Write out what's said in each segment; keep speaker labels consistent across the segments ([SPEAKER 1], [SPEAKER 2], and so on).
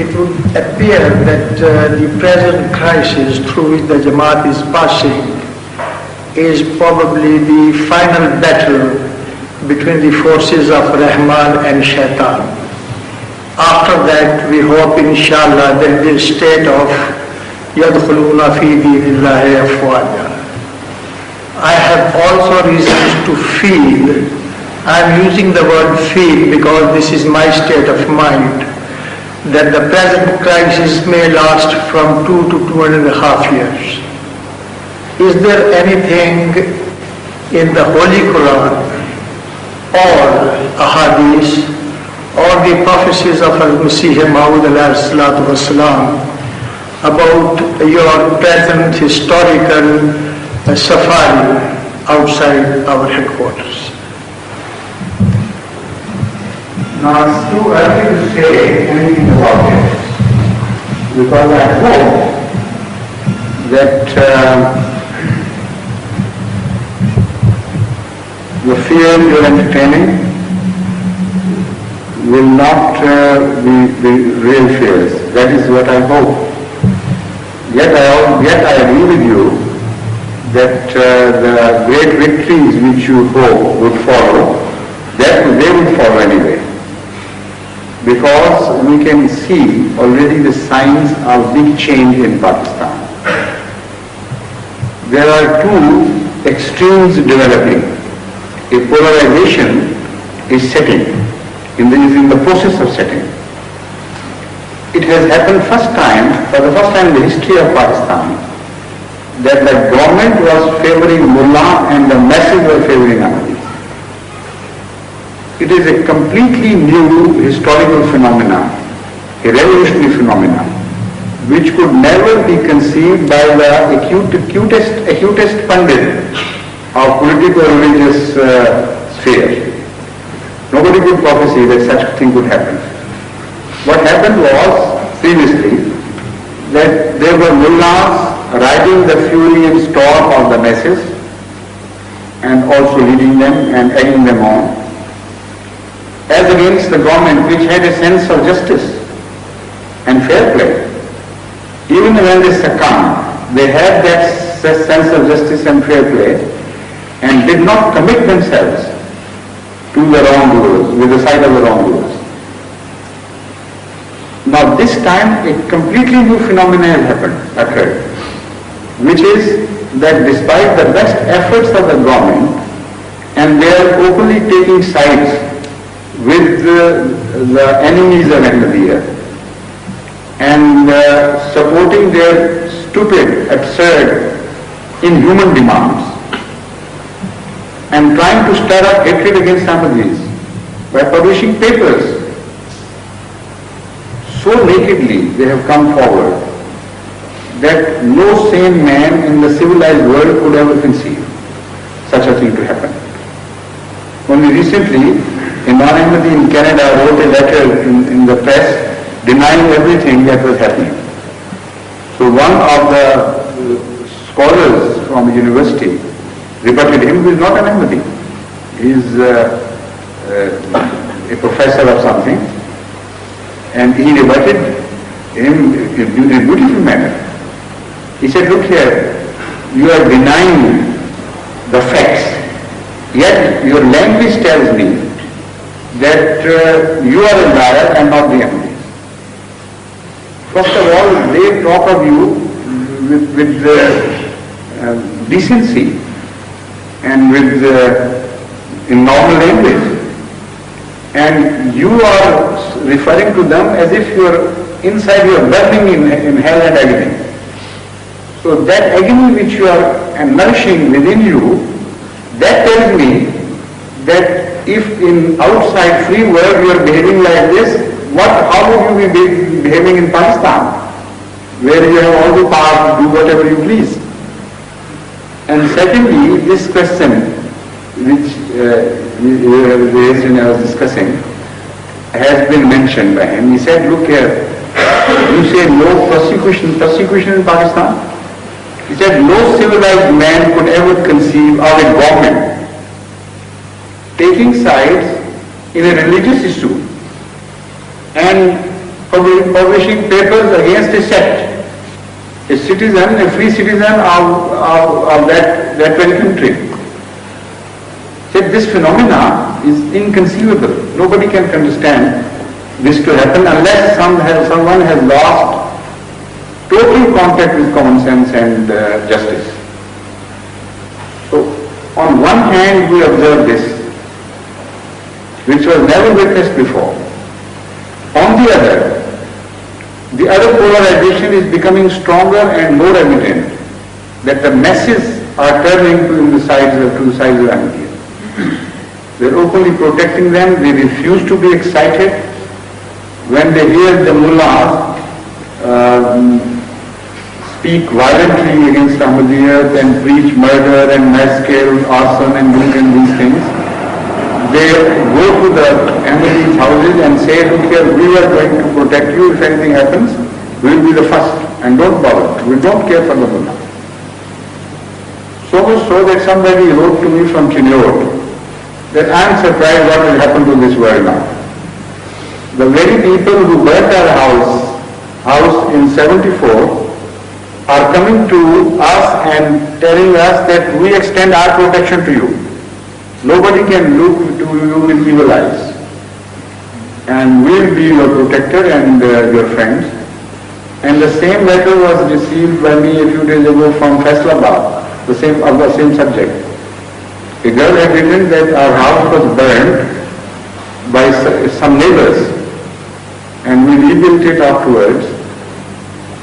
[SPEAKER 1] it would appear that the present crisis through which the Jamaat is passing is probably the final battle between the forces of Rehman and Shaitan. After that, we hope, inshallah, there will be a state of Yadkhuluna fi dinillahi afwaja. I have also reasons to feel, I am using the word feel because this is my state of mind, that the present crisis may last from 2 to 2.5 years. Is there anything in the Holy Quran or Ahadith or the prophecies of Al-Masih Maud alayhi salatu wasalam about your present historical safari outside our headquarters?
[SPEAKER 2] Now it's too early to say anything about it, because I hope that the fear you're entertaining will not be real fears. That is what I hope. Yet I agree with you that the great victories which you hope would follow, that they would follow anyway. Because we can see already the signs of big change in Pakistan. There are two extremes developing. A polarization is setting, is in the process of setting. It has happened for the first time in the history of Pakistan, that the government was favoring Mullah and the masses were favoring Ahmadiyyat. It is a completely new historical phenomenon, a revolutionary phenomenon, which could never be conceived by the acutest pundit of political or religious sphere. Nobody could prophesy that such a thing could happen. What happened was, previously, that there were mullahs riding the fury and storm of the masses and also leading them and egging them on, as against the government, which had a sense of justice and fair play. Even when they succumbed, they had that sense of justice and fair play and did not commit themselves to the wrongdoers, with the side of the wrongdoers. Now this time a completely new phenomenon occurred, which is that despite the best efforts of the government, and they are openly taking sides with the enemies of Ahmadiyyat and supporting their stupid, absurd, inhuman demands, and trying to stir up hatred against Ahmadiyyas by publishing papers. So nakedly they have come forward that no sane man in the civilized world could ever conceive such a thing to happen. Only recently, Imam Ahmadi in Canada wrote a letter in the press denying everything that was happening. So one of the scholars from a university rebutted him. He is not an Ahmadi. He is a professor of something, and he rebutted him in a beautiful manner. He said, look here, you are denying the facts, yet your language tells me that you are a liar and not the Ahmadi. First of all, they talk of you with decency and with in normal language, and you are referring to them as if you are inside, you are burning in hell and agony. So that agony which you are nourishing within you, that tells me that if in outside free world you are behaving like this, how would you be behaving in Pakistan, where you have all the power to do whatever you please? And secondly, this question which you raised when I was discussing has been mentioned by him. He said, look here, you say no persecution in Pakistan? He said, no civilized man could ever conceive of a government taking sides in a religious issue and publishing papers against a sect, a citizen, a free citizen of that very country. Said this phenomena is inconceivable. Nobody can understand this to happen unless someone has lost total contact with common sense and justice. So, on one hand we observe this, which was never witnessed before. On the other polarization is becoming stronger and more evident, that the masses are turning to the sides of Ahmadiyyat. They are openly protecting them. They refuse to be excited when they hear the mullahs speak violently against Ahmadiyyat and preach murder and mass kill, arson and these things. They go to the Ahmadiyyat houses and say, look here, we are going to protect you. If anything happens, we will be the first, and don't bother. We don't care for the mullah. So much so that somebody wrote to me from Chinnor that I am surprised what will happen to this world now. The very people who burnt our house in 74 are coming to us and telling us that we extend our protection to you. Nobody can look to you with evil eyes. And we will be your protector and your friends. And the same letter was received by me a few days ago from Faisalabad, the same subject. A girl had written that our house was burned by some neighbors and we rebuilt it afterwards.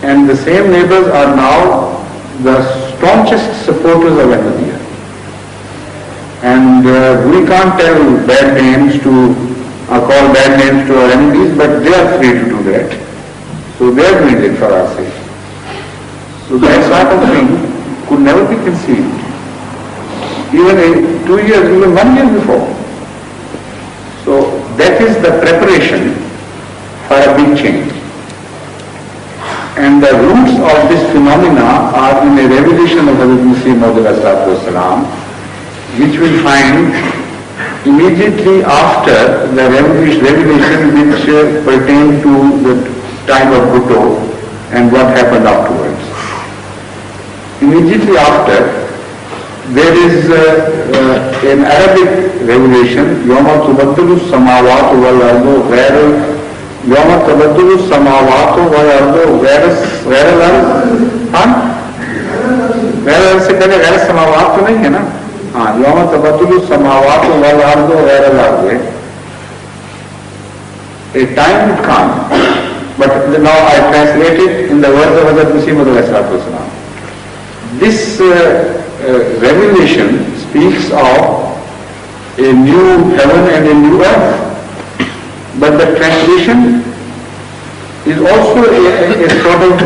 [SPEAKER 2] And the same neighbors are now the staunchest supporters of Ahmadiyya. And we can't tell bad names call bad names to our enemies, but they are free to do that. So they are doing it for our sake. So that sort of thing could never be conceived. Even 2 years, even 1 year before. So that is the preparation for a big change. And the roots of this phenomena are in a revelation of Muslim, which we find immediately after the revelation which pertained to the time of Bhutto and what happened afterwards. Immediately after, there is an Arabic revelation, يَوْمَ تُبَدَّلُ السَّمَاوَاتُ وَالْأَرْضُ غَيْرَ يوم تبدل السماوات والارض غیر الارض. غیر الارض سے پہلے غیر السماوات تو نہیں ہے نا. یوم تبدل السماوات والارض غیر الارض. A time would come, but now I translate it in the words of Hazrat Masih Maud alayhi salatu wasalam. This revelation speaks of a new heaven and a new earth. But the translation is also a sort of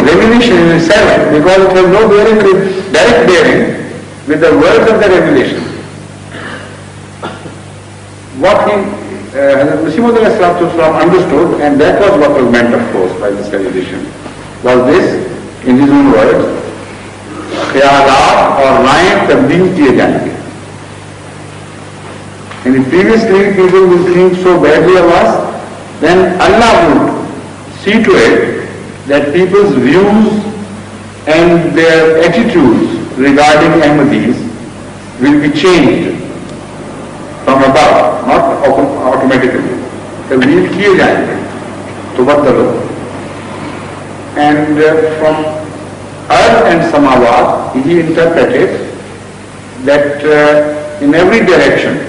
[SPEAKER 2] revelation in itself, because it has no direct bearing with the words of the revelation. What Masih Maud alayhi salatu wasalam understood, and that was what was meant, of course, by this revelation, was this, in his own words, ख्यालात और रायें तब्दील किए जाएंगे. And if previously people will think so badly of us, then Allah would see to it that people's views and their attitudes regarding Ahmadis will be changed from above, not automatically. Tabdeel kiye jayenge, tubaddalo. And from earth and samawat, he interpreted that in every direction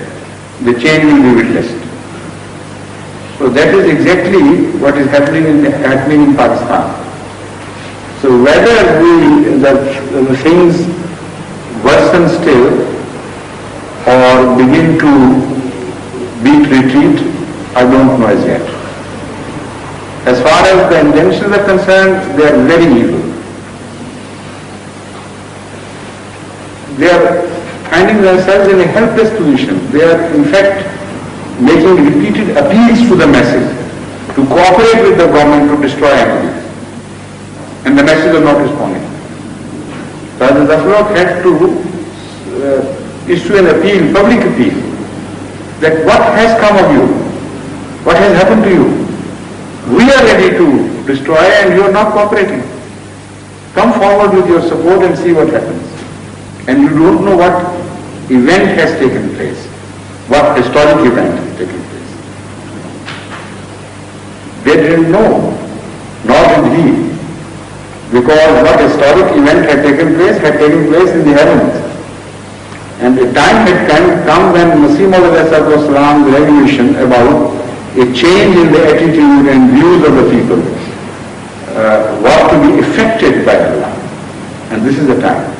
[SPEAKER 2] the change will be witnessed. So that is exactly what is happening in Pakistan. So whether the things worsen still or begin to beat retreat, I don't know as yet. As far as the intentions are concerned, they are very evil. They are finding themselves in a helpless position. They are in fact making repeated appeals to the masses to cooperate with the government to destroy Ahmadiyya. And the masses are not responding. So the Zafrok had to issue an appeal, public appeal, that what has come of you? What has happened to you? We ready to destroy and you are not cooperating. Come forward with your support and see what happens. And you don't know what event has taken place, what historic event has taken place. They didn't know, nor did he, because what historic event had taken place in the heavens. And the time had come when Muslim's revelation about a change in the attitude and views of the people was to be effected by Allah. And this is the time.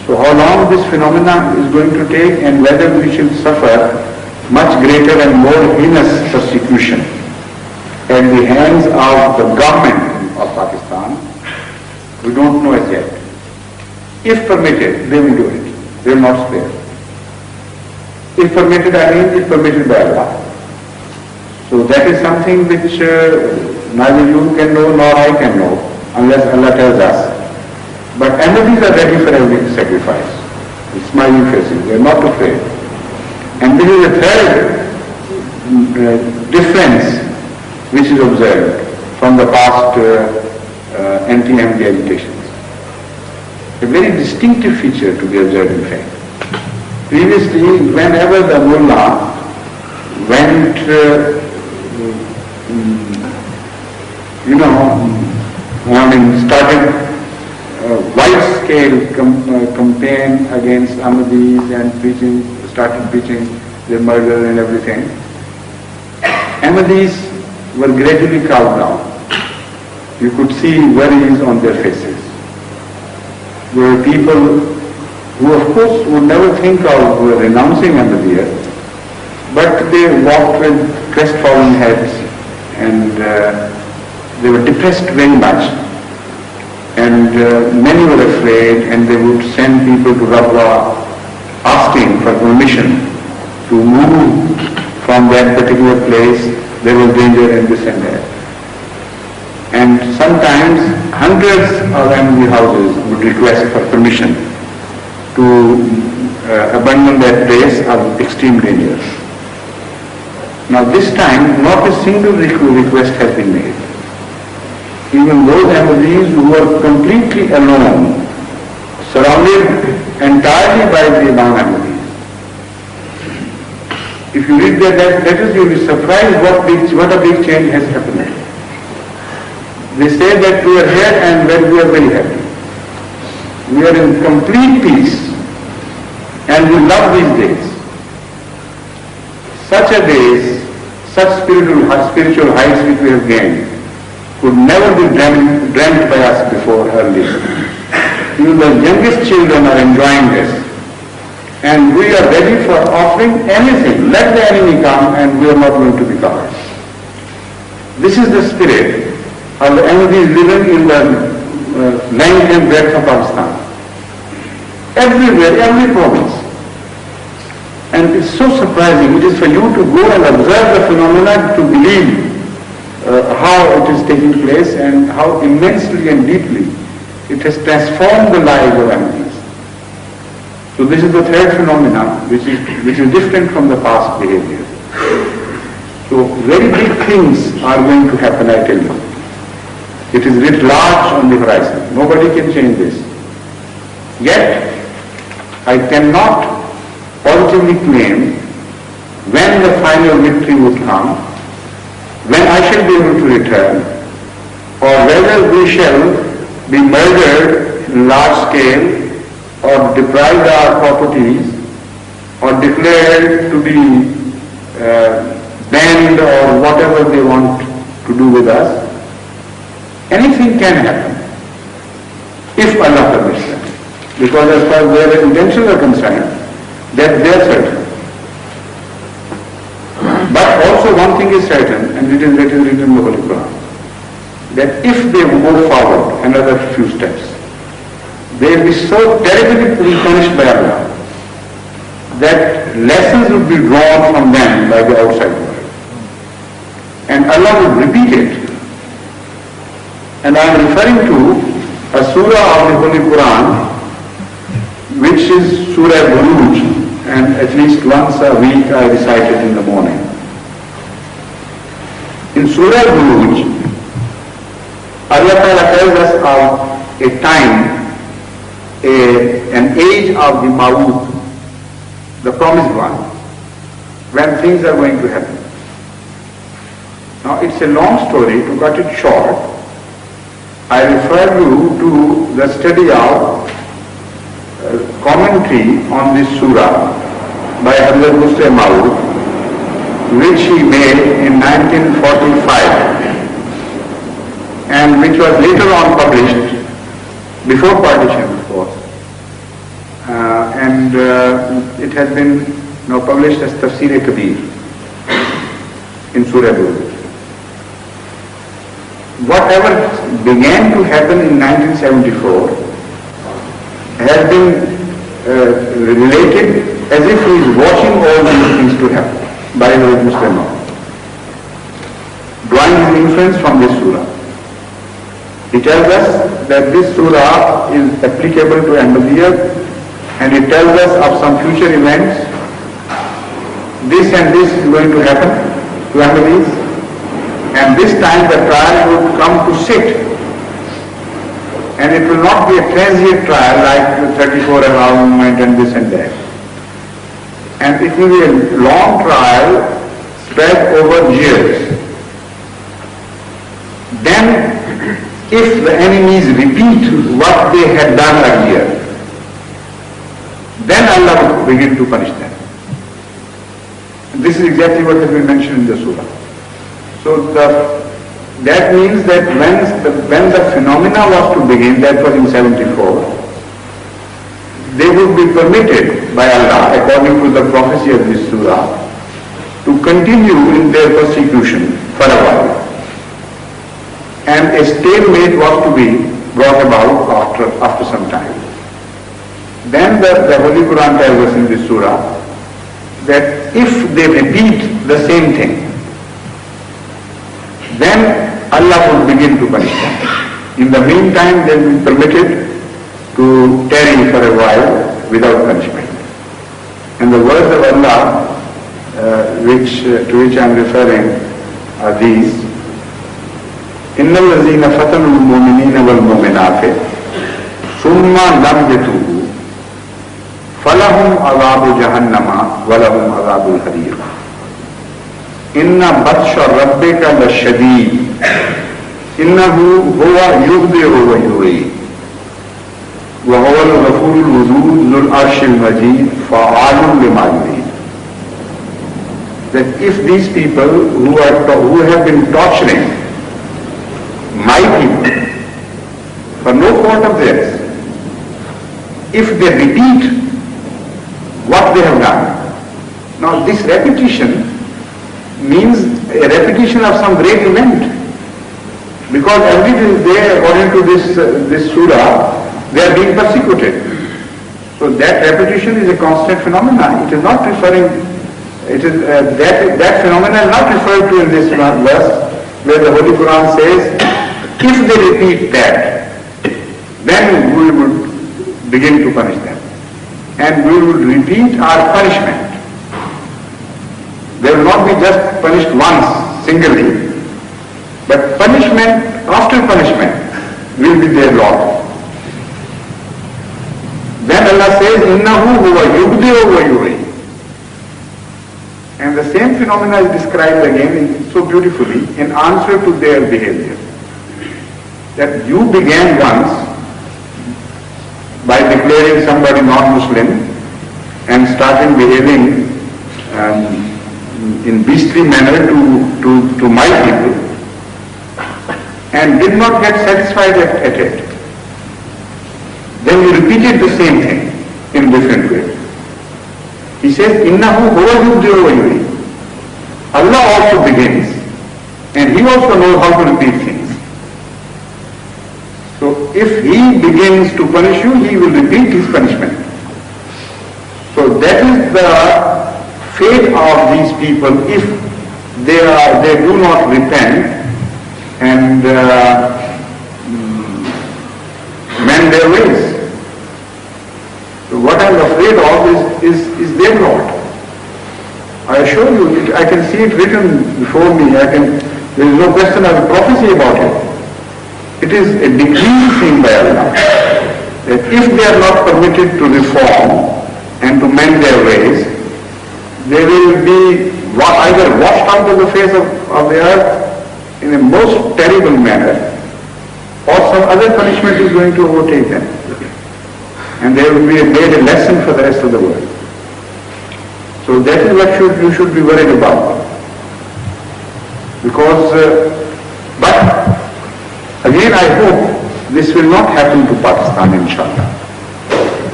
[SPEAKER 2] So how long this phenomena is going to take and whether we should suffer much greater and more heinous persecution at the hands of the government of Pakistan, we don't know as yet. If permitted, they will do it. They will not spare. If permitted, I mean if permitted by Allah. So that is something which neither you can know nor I can know unless Allah tells us. But Ahmadis are ready for every sacrifice. With smiling faces, they are not afraid. And this is a third difference which is observed from the past anti-Ahmadi agitations. A very distinctive feature to be observed in fact. Previously, whenever the mullah went, started wide-scale campaign against Ahmadis and started preaching their murder and everything, Ahmadis were gradually cowed down. You could see worries on their faces. There were people who of course would never think of renouncing Ahmadiyya, but they walked with crestfallen heads and they were depressed very much. And many were afraid and they would send people to Rabwa asking for permission to move from that particular place. There was danger and this and that. And sometimes hundreds of Ahmadi houses would request for permission to abandon that place of extreme danger. Now this time not a single request has been made. Even those Ahmadis who were completely alone, surrounded entirely by the non-Ahmadis. If you read their letters, you will be surprised what a big change has happened. They say that we are here and we are very happy. We are in complete peace and we love these days. Such a days, such spiritual heights which we have gained could never be dreamt by us before earlier. Even the youngest children are enjoying this. And we are ready for offering anything. Let the enemy come and we are not going to be covered. This is the spirit of the Ahmadis living in the length and breadth of Pakistan. Everywhere, every province. And it's so surprising. It is for you to go and observe the phenomena to believe how it is taking place and how immensely and deeply it has transformed the lives of Ahmadis. So this is the third phenomena which is different from the past behavior. So very big things are going to happen, I tell you. It is writ large on the horizon. Nobody can change this. Yet, I cannot positively claim when the final victory would come, when I shall be able to return, or whether we shall be murdered in large scale, or deprived our properties, or declared to be banned, or whatever they want to do with us. Anything can happen, if Allah permits them. Because as far as their intentions are concerned, that they are certain. But also one thing is certain, and it is written in the Holy Quran, that if they move forward another few steps, they will be so terribly punished by Allah that lessons will be drawn from them by the outside world. And Allah will repeat it. And I am referring to a surah of the Holy Quran, which is Surah Buruj, and at least once a week I recite it in the morning. In in Surah Buruj, Allah Ta'ala tells us of a time, an age of the Ma'ud, the promised one, when things are going to happen. Now it's a long story. To cut it short, I refer you to the study of commentary on this surah by Hazrat Muslim Ma'ud, which he made in 1945 and which was later on published, before partition of course, and it has been now published as Tafsir-e-Kabir in Surah Buruj. Whatever began to happen in 1974 has been related as if he is watching all these things to happen by the Muslim, drawing his influence from this surah. He tells us that this surah is applicable to Ahmadiyyat, and it tells us of some future events. This and this is going to happen to Ahmadis, and this time the trial would come to sit. And it will not be a transient trial like the 34-hour movement and this and that. And it will be a long trial spread over years. Then, if the enemies repeat what they had done earlier, then Allah will begin to punish them. And this is exactly what has been mentioned in the surah. So that means that when the phenomena was to begin, that was in 74, they would be permitted by Allah, according to the prophecy of this surah, to continue in their persecution for a while. And a stalemate was to be brought about after some time. Then the Holy Quran tells us in this surah that if they repeat the same thing, then Allah will begin to punish them. In the meantime, they will be permitted to tarry for a while without punishment. And the words of Allah, to which I am referring, are these: إِنَّ الَّذِينَ فَتَنُوا الْمُؤْمِنِينَ وَالْمُؤْمِنَاتِ ثُمَّ لَمْ يَتُوبُوا فَلَهُمْ عَذَابُ جَهَنَّمَ وَلَهُمْ عَذَابُ الْحَرِيقِ إِنَّ بَطْشَ رَبِّكَ لَشَدِيدٌ إِنَّهُ هُوَ يُبْدِئُ وَيُعِيدُ وَهُوَ الْغَفُورُ الْوَدُودُ ذُو الْعَرْشِ الْمَجِيدُ فَعَالٌ لِمَا يُرِيدُ. That if these people who have been torturing my people for no fault of theirs, if they repeat what they have done, now this repetition means a repetition of some great event, because every day, according to this surah, they are being persecuted. So that repetition is a constant phenomenon. It is not referring. It is that phenomenon is not referred to in this verse, where the Holy Quran says, if they repeat that, then we will begin to punish them, and we will repeat our punishment. They will not be just punished once, singly, but punishment after punishment will be their lot. Then Allah says, إِنَّهُ هُوَ يُبْدِئُ وَيُعِيدُ. And the same phenomena is described again so beautifully in answer to their behavior. That you began once by declaring somebody non-Muslim and starting behaving in beastly manner to my people, and did not get satisfied at it. Then you repeated the same thing in different ways. He says, Innahu huwa yubdi'u wa yu'id. Allah also begins, and He also knows how to repeat things. So if He begins to punish you, He will repeat His punishment. So that is the fate of these people if they do not repent and mend their ways. So what I am afraid of is their lot. I assure you, I can see it written before me. I can There is no question of prophecy about it. It is a decree seen by Allah that if they are not permitted to reform and to mend their ways, they will be either washed out of the face of the earth in a most terrible manner, or some other punishment is going to overtake them. And there will be made a lesson for the rest of the world. So that is what you should be worried about. Because, but again I hope this will not happen to Pakistan, inshallah.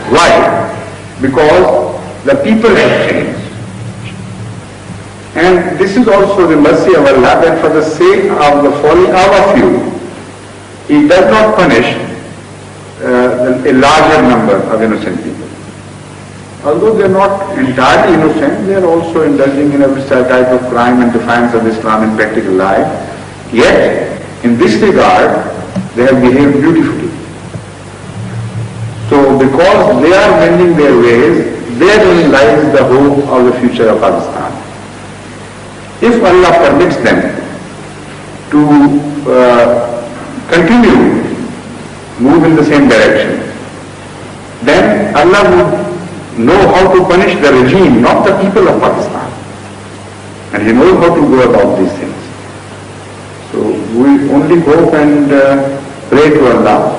[SPEAKER 2] Why? Because the people have changed. And this is also the mercy of Allah, that for the sake of the falling out of you, He does not punish a larger number of innocent people. Although they are not entirely innocent, they are also indulging in every type of crime and defiance of Islam in practical life. Yet, in this regard, they have behaved beautifully. So, because they are mending their ways, therein lies the hope of the future of Pakistan. If Allah permits them to continue move in the same direction, then Allah would know how to punish the regime, not the people of Pakistan. And He knows how to go about these things. So we only hope and pray to Allah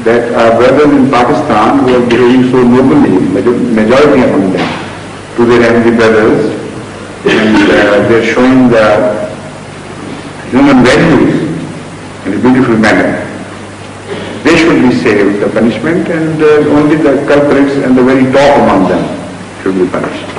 [SPEAKER 2] that our brothers in Pakistan who are behaving so nobly, majority among them, to their enemy brothers, and they're showing the human values in a beautiful manner, they should be saved the punishment, and only the culprits and the very top among them should be punished.